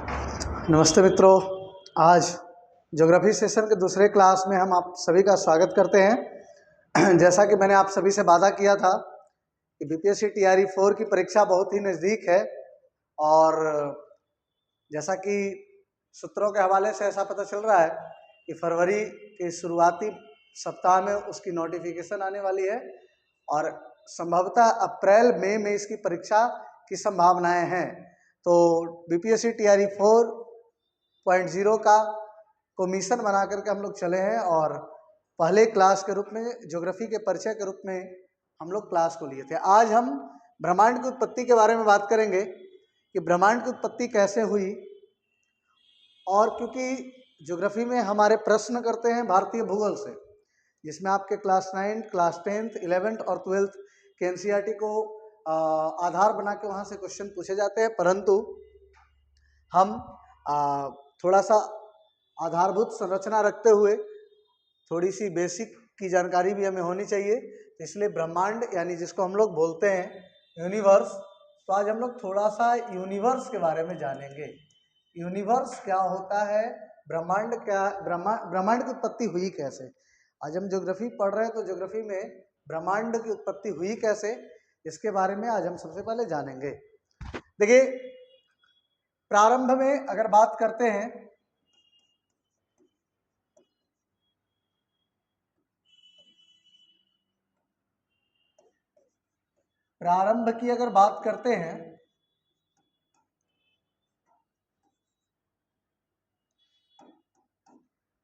नमस्ते मित्रों। आज ज्योग्राफी सेशन के दूसरे क्लास में हम आप सभी का स्वागत करते हैं। जैसा कि मैंने आप सभी से वादा किया था कि बीपीएससी टीआरई 4 की परीक्षा बहुत ही नज़दीक है और जैसा कि सूत्रों के हवाले से ऐसा पता चल रहा है कि फरवरी के शुरुआती सप्ताह में उसकी नोटिफिकेशन आने वाली है और संभवतः अप्रैल मई में इसकी परीक्षा की संभावनाएं हैं। तो बीपीएससी टीआरई 4.0 का को मिशन बना करके हम लोग चले हैं और पहले क्लास के रूप में ज्योग्राफी के परिचय के रूप में हम लोग क्लास को लिए थे। आज हम ब्रह्मांड की उत्पत्ति के बारे में बात करेंगे कि ब्रह्मांड की उत्पत्ति कैसे हुई, और क्योंकि ज्योग्राफी में हमारे प्रश्न करते हैं भारतीय भूगोल से, जिसमें आपके क्लास 9, क्लास 10, 11 और 12 के एनसीईआरटी को आधार बना के वहाँ से क्वेश्चन पूछे जाते हैं, परंतु हम थोड़ा सा आधारभूत संरचना रखते हुए थोड़ी सी बेसिक की जानकारी भी हमें होनी चाहिए। इसलिए ब्रह्मांड यानी जिसको हम लोग बोलते हैं यूनिवर्स, तो आज हम लोग थोड़ा सा यूनिवर्स के बारे में जानेंगे। यूनिवर्स क्या होता है, ब्रह्मांड क्या, ब्रह्मांड की उत्पत्ति हुई कैसे। आज हम ज्योग्राफी पढ़ रहे हैं तो ज्योग्राफी में ब्रह्मांड की उत्पत्ति हुई कैसे, इसके बारे में आज हम सबसे पहले जानेंगे। देखिए, प्रारंभ में अगर बात करते हैं प्रारंभ की अगर बात करते हैं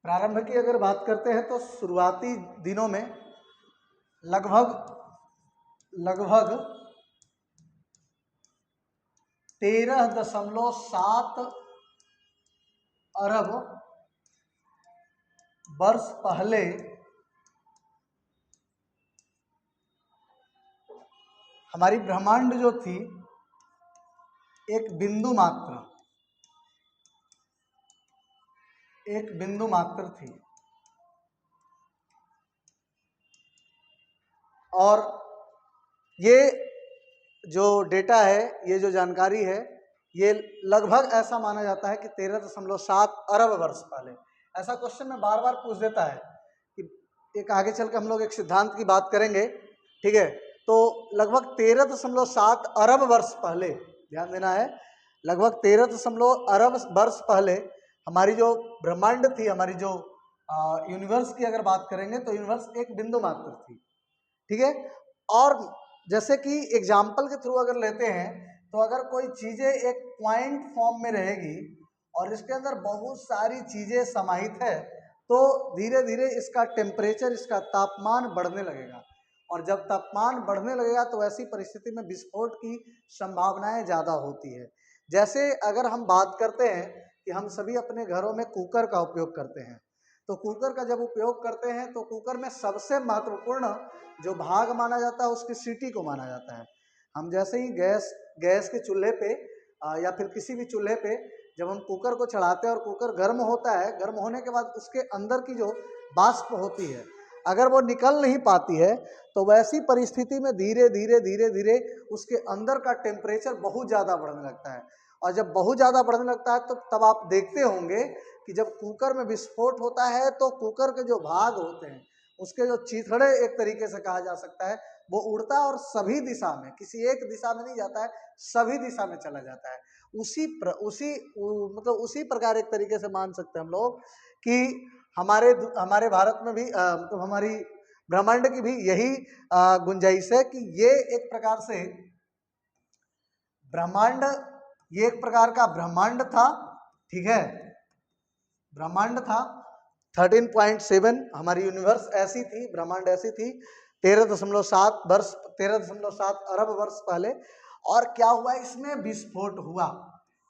प्रारंभ की अगर बात करते हैं तो शुरुआती दिनों में लगभग 13.7 अरब वर्ष पहले हमारी ब्रह्मांड जो थी एक बिंदु मात्र थी। और ये जो डेटा है, ये जो जानकारी है, ये लगभग ऐसा माना जाता है कि 13.7 अरब वर्ष पहले। ऐसा क्वेश्चन में बार बार पूछ देता है कि एक आगे चल के हम लोग एक सिद्धांत की बात करेंगे, ठीक है। तो लगभग 13.7 अरब वर्ष पहले, ध्यान देना है, लगभग 13 अरब वर्ष पहले हमारी जो ब्रह्मांड थी, हमारी जो यूनिवर्स की अगर बात करेंगे तो यूनिवर्स एक बिंदु मात्र थी, ठीक है। और जैसे कि एग्जाम्पल के थ्रू अगर लेते हैं तो अगर कोई चीज़ें एक पॉइंट फॉर्म में रहेगी और इसके अंदर बहुत सारी चीज़ें समाहित है, तो धीरे धीरे इसका टेम्परेचर, इसका तापमान बढ़ने लगेगा, और जब तापमान बढ़ने लगेगा तो ऐसी परिस्थिति में विस्फोट की संभावनाएं ज़्यादा होती है। जैसे अगर हम बात करते हैं कि हम सभी अपने घरों में कुकर का उपयोग करते हैं, तो कुकर का जब उपयोग करते हैं तो कुकर में सबसे महत्वपूर्ण जो भाग माना जाता है उसकी सीटी को माना जाता है। हम जैसे ही गैस के चूल्हे पे या फिर किसी भी चूल्हे पे जब हम कुकर को चढ़ाते हैं और कुकर गर्म होता है, गर्म होने के बाद उसके अंदर की जो वाष्प होती है, अगर वो निकल नहीं पाती है तो वैसी परिस्थिति में धीरे धीरे उसके अंदर का टेम्परेचर बहुत ज़्यादा बढ़ने लगता है। और जब बहुत ज़्यादा बढ़ने लगता है तो तब आप देखते होंगे कि जब कुकर में विस्फोट होता है तो कुकर के जो भाग होते हैं, उसके जो चीथड़े एक तरीके से कहा जा सकता है, वो उड़ता है और सभी दिशा में, किसी एक दिशा में नहीं जाता है, सभी दिशा में चला जाता है। उसी प्रकार एक तरीके से मान सकते हैं हम लोग कि हमारे भारत में भी मतलब हमारी ब्रह्मांड की भी यही गुंजाइश है कि ये एक प्रकार से ब्रह्मांड, ये एक प्रकार का ब्रह्मांड था, ठीक है, ब्रह्मांड था। 13.7 हमारी यूनिवर्स ऐसी थी, ब्रह्मांड ऐसी थी 13.7 अरब वर्ष पहले। और क्या हुआ, इसमें विस्फोट हुआ,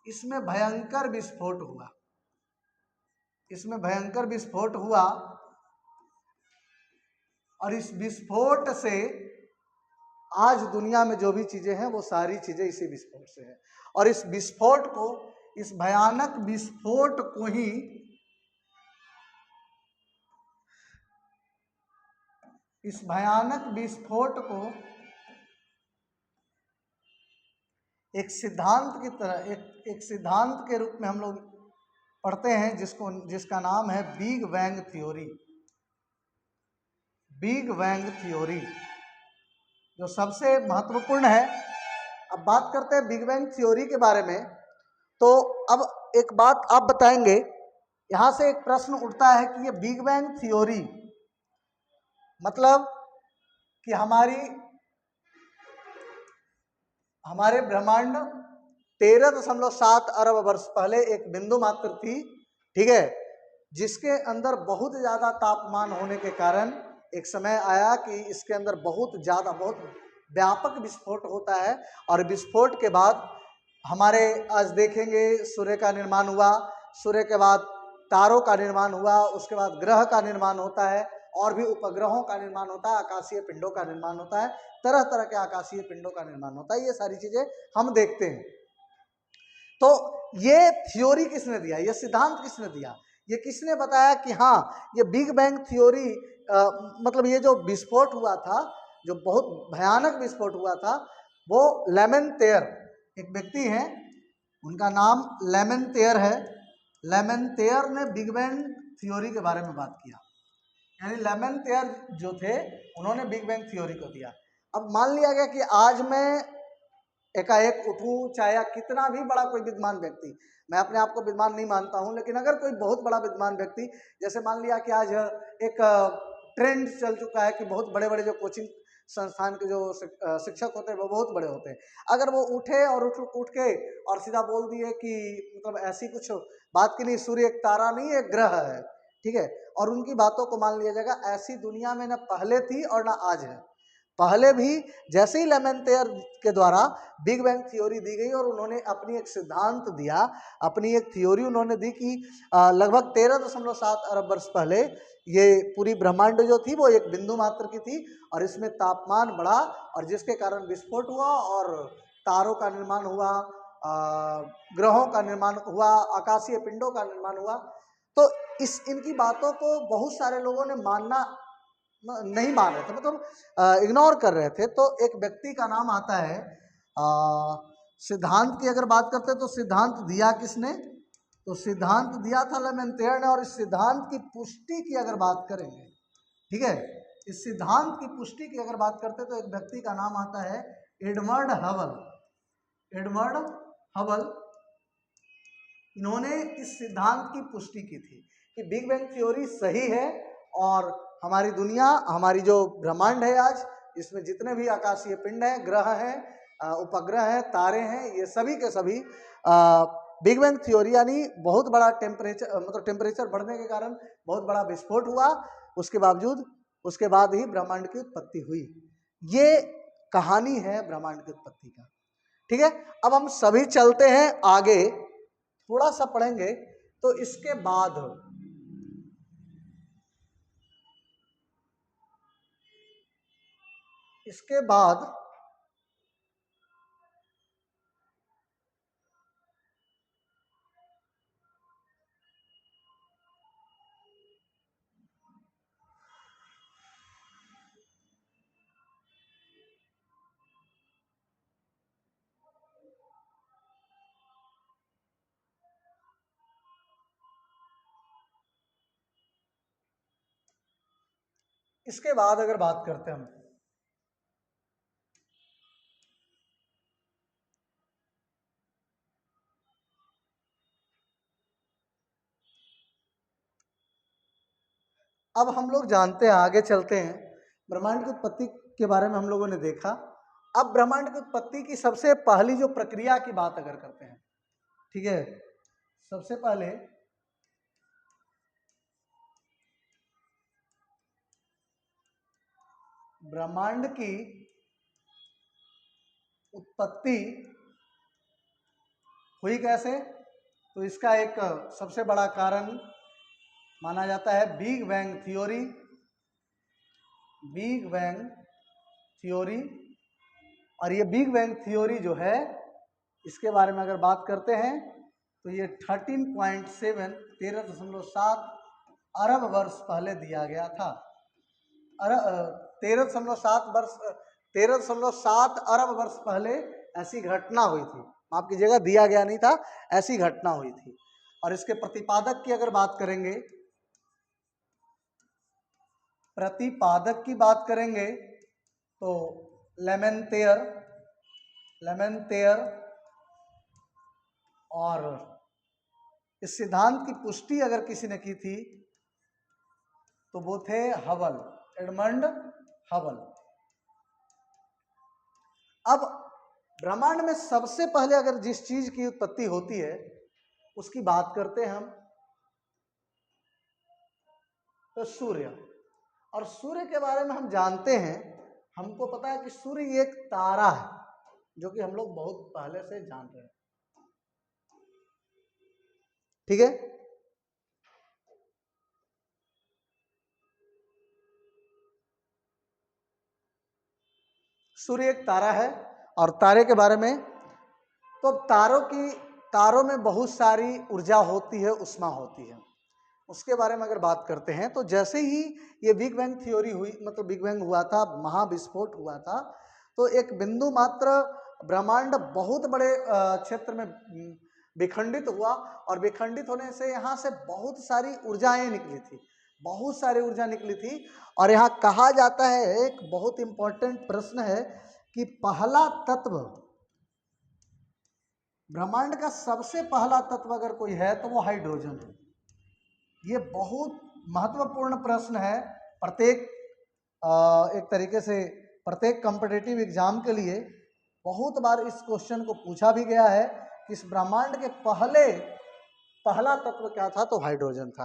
इसमें भयंकर विस्फोट हुआ, और इस विस्फोट से आज दुनिया में जो भी चीजें हैं वो सारी चीजें इसी विस्फोट से है। और इस भयानक विस्फोट को ही एक सिद्धांत की तरह एक सिद्धांत के रूप में हम लोग पढ़ते हैं जिसका नाम है big bang theory. Big bang theory जो सबसे महत्वपूर्ण है। अब बात करते हैं बिग बैंग थ्योरी के बारे में। तो अब एक बात आप बताएंगे, यहां से एक प्रश्न उठता है कि ये बिग बैंग थ्योरी मतलब कि हमारे ब्रह्मांड 13.7 अरब वर्ष पहले एक बिंदु मात्र थी, ठीक है, जिसके अंदर बहुत ज़्यादा तापमान होने के कारण एक समय आया कि इसके अंदर बहुत व्यापक विस्फोट होता है। और विस्फोट के बाद हमारे आज देखेंगे सूर्य का निर्माण हुआ, सूर्य के बाद तारों का निर्माण हुआ, उसके बाद ग्रह का निर्माण होता है और भी उपग्रहों का निर्माण होता है, आकाशीय पिंडों का निर्माण होता है, तरह तरह के आकाशीय पिंडों का निर्माण होता है। ये सारी चीजें हम देखते हैं। तो ये थ्योरी किसने दिया, ये सिद्धांत किसने दिया, ये किसने बताया कि हाँ ये बिग बैंग थ्योरी मतलब ये जो विस्फोट हुआ था, जो बहुत भयानक विस्फोट हुआ था, वो लेमेंतेयर एक व्यक्ति हैं, उनका नाम लेमेंतेयर है। लेमेंतेयर ने बिग बैंग थ्योरी के बारे में बात किया, यानी लेमेंतेयर जो थे उन्होंने बिग बैंग थ्योरी को दिया। अब मान लिया गया कि आज मैं एकाएक उठूं, चाहे कितना भी बड़ा कोई विद्वान व्यक्ति, मैं अपने आप को विद्वान नहीं मानता हूं, लेकिन अगर कोई बहुत बड़ा विद्वान व्यक्ति, जैसे मान लिया कि आज एक ट्रेंड चल चुका है कि बहुत बड़े बड़े जो कोचिंग संस्थान के जो शिक्षक होते हैं वो बहुत बड़े होते हैं, अगर वो उठे और उठ के और सीधा बोल दिए कि मतलब ऐसी कुछ बात की नहीं, सूर्य एक तारा नहीं एक ग्रह है, ठीक है, और उनकी बातों को मान लिया जाएगा, ऐसी दुनिया में ना पहले थी और ना आज है। पहले भी जैसे ही लेमेंतेयर के द्वारा बिग बैंग थ्योरी दी गई और उन्होंने अपनी एक सिद्धांत दिया, अपनी एक थ्योरी उन्होंने दी कि लगभग 13.7 अरब वर्ष पहले ये पूरी ब्रह्मांड जो थी वो एक बिंदु मात्र की थी और इसमें तापमान बढ़ा और जिसके कारण विस्फोट हुआ और तारों का निर्माण हुआ, ग्रहों का निर्माण हुआ, आकाशीय पिंडों का निर्माण हुआ। तो इनकी बातों को बहुत सारे लोगों ने नहीं मान रहे थे, मतलब इग्नोर कर रहे थे। तो एक व्यक्ति का नाम आता है, सिद्धांत की अगर बात करते हैं तो सिद्धांत दिया किसने, तो सिद्धांत दिया था लेमेंतेयर ने। और इस सिद्धांत की पुष्टि की अगर बात करेंगे, ठीक है, इस सिद्धांत की पुष्टि की अगर बात करते हैं तो एक व्यक्ति का नाम आता है एडवर्ड हबल। एडवर्ड हबल, इन्होंने इस सिद्धांत की पुष्टि की थी कि बिग बैंग थ्योरी सही है और हमारी दुनिया, हमारी जो ब्रह्मांड है आज, इसमें जितने भी आकाशीय पिंड हैं, ग्रह हैं, उपग्रह हैं, तारे हैं, ये सभी के सभी बिग बैंग थ्योरी यानी बहुत बड़ा टेम्परेचर बढ़ने के कारण बहुत बड़ा विस्फोट हुआ, उसके बावजूद उसके बाद ही ब्रह्मांड की उत्पत्ति हुई। ये कहानी है ब्रह्मांड की उत्पत्ति का, ठीक है। अब हम सभी चलते हैं आगे, थोड़ा सा पढ़ेंगे। तो इसके बाद अगर बात करते हैं हम, अब हम लोग जानते हैं, आगे चलते हैं, ब्रह्मांड की उत्पत्ति के बारे में हम लोगों ने देखा। अब ब्रह्मांड की उत्पत्ति की सबसे पहली जो प्रक्रिया की बात अगर करते हैं, ठीक है, सबसे पहले ब्रह्मांड की उत्पत्ति हुई कैसे, तो इसका एक सबसे बड़ा कारण माना जाता है big bang theory. Big bang theory, और ये बिग बैंग थ्योरी जो है, इसके बारे में अगर बात करते हैं तो ये 13.7 अरब वर्ष पहले दिया गया था। 13.7 अरब वर्ष पहले ऐसी घटना हुई थी, माफ कीजिएगा दिया गया नहीं था, ऐसी घटना हुई थी। और इसके प्रतिपादक की अगर बात करेंगे, प्रतिपादक की बात करेंगे तो लेमेंतेयर, और इस सिद्धांत की पुष्टि अगर किसी ने की थी तो वो थे हबल, एडमंड हबल। अब ब्रह्मांड में सबसे पहले अगर जिस चीज की उत्पत्ति होती है उसकी बात करते हैं हम, तो सूर्य। और सूर्य के बारे में हम जानते हैं, हमको पता है कि सूर्य एक तारा है, जो कि हम लोग बहुत पहले से जान रहे हैं, ठीक है। सूर्य एक तारा है, और तारे के बारे में, तो तारों में बहुत सारी ऊर्जा होती है, उष्मा होती है। उसके बारे में अगर बात करते हैं तो जैसे ही ये बिग बैंग थ्योरी हुई, मतलब बिग बैंग हुआ था, महाविस्फोट हुआ था, तो एक बिंदु मात्र ब्रह्मांड बहुत बड़े क्षेत्र में विखंडित हुआ, और विखंडित होने से यहाँ से बहुत सारी ऊर्जाएं निकली थी, बहुत सारी ऊर्जा निकली थी। और यहाँ कहा जाता है, एक बहुत इंपॉर्टेंट प्रश्न है कि पहला तत्व, ब्रह्मांड का सबसे पहला तत्व अगर कोई है तो वो हाइड्रोजन है। ये बहुत महत्वपूर्ण प्रश्न है, प्रत्येक एक तरीके से प्रत्येक कॉम्पिटिटिव एग्जाम के लिए बहुत बार इस क्वेश्चन को पूछा भी गया है कि इस ब्रह्मांड के पहला तत्व क्या था, तो हाइड्रोजन था।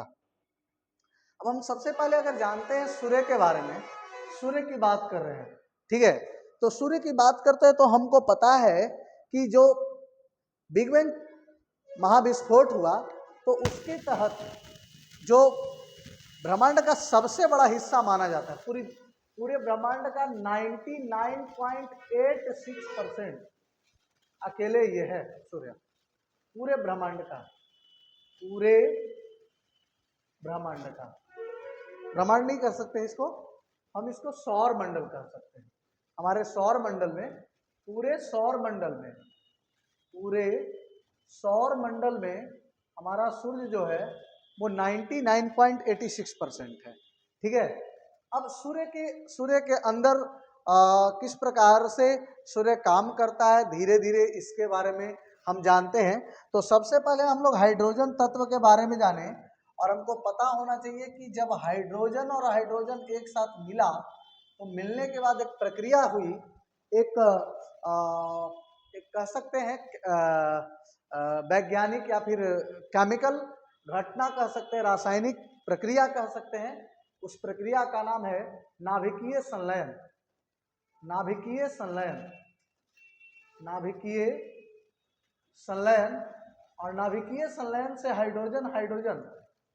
अब हम सबसे पहले अगर जानते हैं सूर्य के बारे में, सूर्य की बात कर रहे हैं, ठीक है, तो सूर्य की बात करते हैं तो हमको पता है कि जो बिग बैंग महाविस्फोट हुआ तो उसके तहत जो ब्रह्मांड का सबसे बड़ा हिस्सा माना जाता है, पूरे ब्रह्मांड का 99.86% अकेले ये है सूर्य, पूरे ब्रह्मांड का, ब्रह्मांड नहीं कर सकते इसको, हम इसको सौर मंडल कह सकते हैं। हमारे सौर मंडल में, पूरे सौर मंडल में हमारा सूर्य जो है वो 99.86% है, ठीक है। अब सूर्य के अंदर किस प्रकार से सूर्य काम करता है, धीरे धीरे इसके बारे में हम जानते हैं। तो सबसे पहले हम लोग हाइड्रोजन तत्व के बारे में जाने, और हमको पता होना चाहिए कि जब हाइड्रोजन और हाइड्रोजन एक साथ मिला तो मिलने के बाद एक प्रक्रिया हुई, एक कह सकते हैं वैज्ञानिक या फिर केमिकल घटना कह सकते हैं, रासायनिक प्रक्रिया कह सकते हैं। उस प्रक्रिया का नाम है नाभिकीय संलयन। और नाभिकीय संलयन से हाइड्रोजन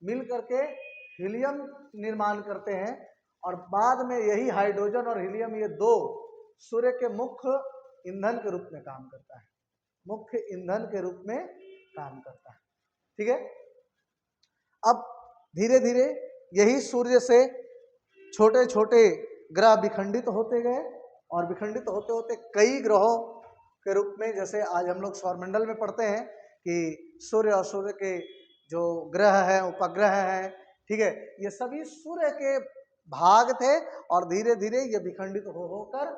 मिल करके हीलियम निर्माण करते हैं, और बाद में यही हाइड्रोजन और हीलियम, ये दो सूर्य के मुख्य ईंधन के रूप में काम करता है, ठीक है। अब धीरे धीरे यही सूर्य से छोटे छोटे ग्रह विखंडित होते गए, और विखंडित होते होते कई ग्रहों के रूप में, जैसे आज हम लोग सौरमंडल में पढ़ते हैं कि सूर्य और सूर्य के जो ग्रह हैं, उपग्रह हैं, ठीक है, ये सभी सूर्य के भाग थे, और धीरे धीरे ये विखंडित होकर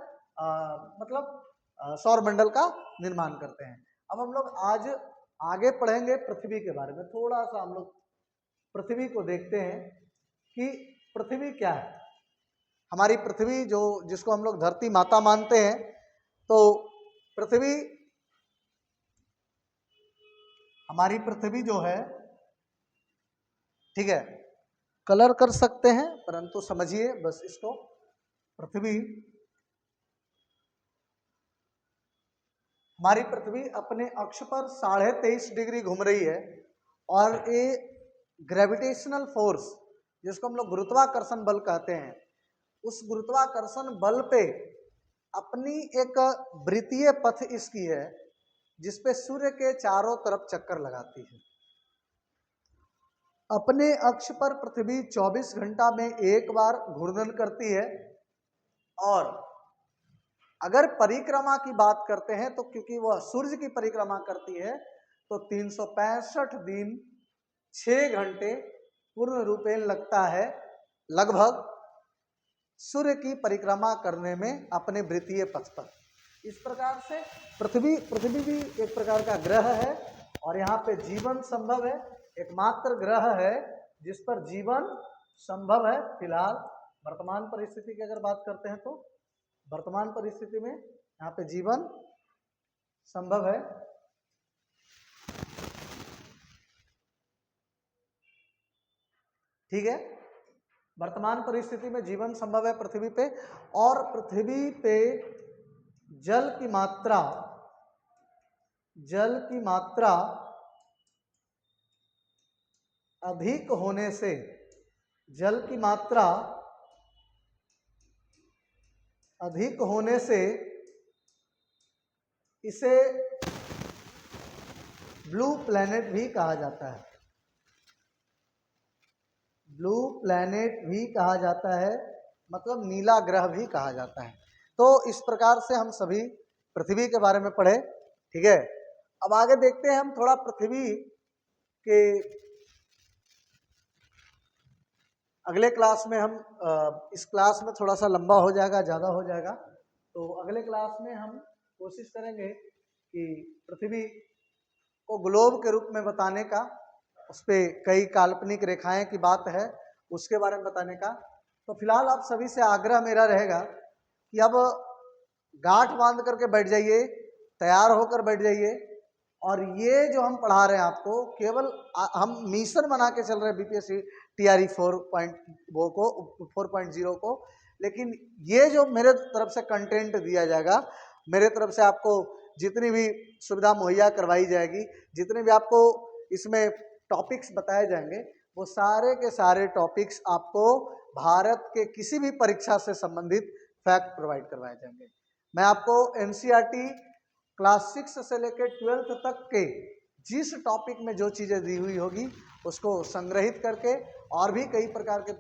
मतलब सौरमंडल का निर्माण करते हैं। अब हम लोग आज आगे पढ़ेंगे पृथ्वी के बारे में, थोड़ा सा हम लोग पृथ्वी को देखते हैं कि पृथ्वी क्या है। हमारी पृथ्वी जिसको हम लोग धरती माता मानते हैं, तो हमारी पृथ्वी जो है, ठीक है, कलर कर सकते हैं परंतु समझिए बस इसको, हमारी पृथ्वी अपने अक्ष पर 23.5 डिग्री घूम रही है, और ये ग्रेविटेशनल फोर्स, जिसको हम लोग गुरुत्वाकर्षण बल कहते हैं, उस गुरुत्वाकर्षण बल पे अपनी एक वृत्तीय पथ इसकी है, जिसपे सूर्य के चारों तरफ चक्कर लगाती है। अपने अक्ष पर पृथ्वी 24 घंटा में एक बार घूर्णन करती है, और अगर परिक्रमा की बात करते हैं तो क्योंकि वह सूर्य की परिक्रमा करती है तो 365 दिन 6 घंटे पूर्ण रूपेण लगता है लगभग सूर्य की परिक्रमा करने में अपने वृत्तीय पथ पर। इस प्रकार से पृथ्वी भी एक प्रकार का ग्रह है और यहाँ पे जीवन संभव है, एकमात्र ग्रह है जिस पर जीवन संभव है। फिलहाल वर्तमान परिस्थिति की अगर बात करते हैं तो वर्तमान परिस्थिति में यहाँ पे जीवन संभव है। ठीक है, वर्तमान परिस्थिति में जीवन संभव है पृथ्वी पे, और पृथ्वी पे जल की मात्रा अधिक होने से, जल की मात्रा अधिक होने से इसे ब्लू प्लैनेट भी कहा जाता है। ब्लू प्लैनेट भी कहा जाता है, मतलब नीला ग्रह भी कहा जाता है। तो इस प्रकार से हम सभी पृथ्वी के बारे में पढ़े। ठीक है, अब आगे देखते हैं हम थोड़ा पृथ्वी के अगले क्लास में। हम इस क्लास में थोड़ा सा लंबा हो जाएगा, ज़्यादा हो जाएगा, तो अगले क्लास में हम कोशिश करेंगे कि पृथ्वी को ग्लोब के रूप में बताने का, उस पर कई काल्पनिक रेखाएं की बात है उसके बारे में बताने का। तो फिलहाल आप सभी से आग्रह मेरा रहेगा कि अब गांठ बांध करके बैठ जाइए, तैयार होकर बैठ जाइए, और ये जो हम पढ़ा रहे हैं आपको केवल हम मिशन बना के चल रहे हैं बीपीएससी टीआरई 4.0 को, लेकिन ये जो मेरे तरफ से कंटेंट दिया जाएगा, मेरे तरफ से आपको जितनी भी सुविधा मुहैया करवाई जाएगी, जितने भी आपको इसमें टॉपिक्स बताए जाएंगे, वो सारे के सारे टॉपिक्स आपको भारत के किसी भी परीक्षा से संबंधित फैक्ट प्रोवाइड करवाए जाएंगे। मैं आपको एनसीईआरटी क्लास 6 से लेकर 12th तक के जिस टॉपिक में जो चीज़ें दी हुई होगी उसको संग्रहित करके, और भी कई प्रकार के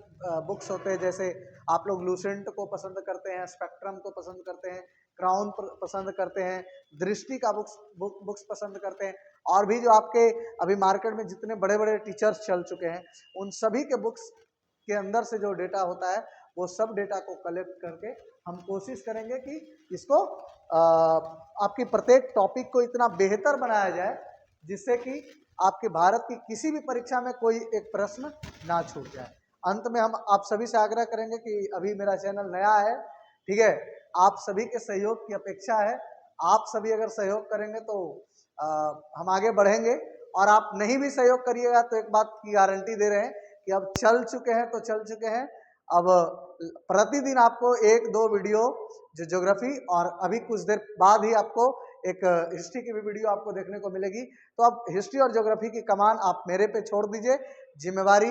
बुक्स होते हैं, जैसे आप लोग लूसेंट को पसंद करते हैं, स्पेक्ट्रम को पसंद करते हैं, क्राउन पसंद करते हैं, दृष्टि का बुक्स पसंद करते हैं, और भी जो आपके अभी मार्केट में जितने बड़े बड़े टीचर्स चल चुके हैं, उन सभी के बुक्स के अंदर से जो डेटा होता है वो सब डेटा को कलेक्ट करके हम कोशिश करेंगे कि इसको आपकी प्रत्येक टॉपिक को इतना बेहतर बनाया जाए जिससे कि आपके भारत की किसी भी परीक्षा में कोई एक प्रश्न ना छूट जाए। अंत में हम आप सभी से आग्रह करेंगे कि अभी मेरा चैनल नया है, ठीक है, आप सभी के सहयोग की अपेक्षा है। आप सभी अगर सहयोग करेंगे तो हम आगे बढ़ेंगे, और आप नहीं भी सहयोग करिएगा तो एक बात की गारंटी दे रहे हैं कि अब चल चुके हैं तो चल चुके हैं। अब प्रतिदिन आपको 1-2 वीडियो जो ज्योग्राफी, और अभी कुछ देर बाद ही आपको एक हिस्ट्री की भी वीडियो आपको देखने को मिलेगी। तो अब हिस्ट्री और ज्योग्राफी की कमान आप मेरे पे छोड़ दीजिए, जिम्मेवारी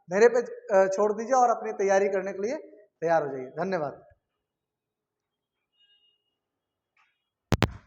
मेरे पे छोड़ दीजिए, और अपनी तैयारी करने के लिए तैयार हो जाइए। धन्यवाद।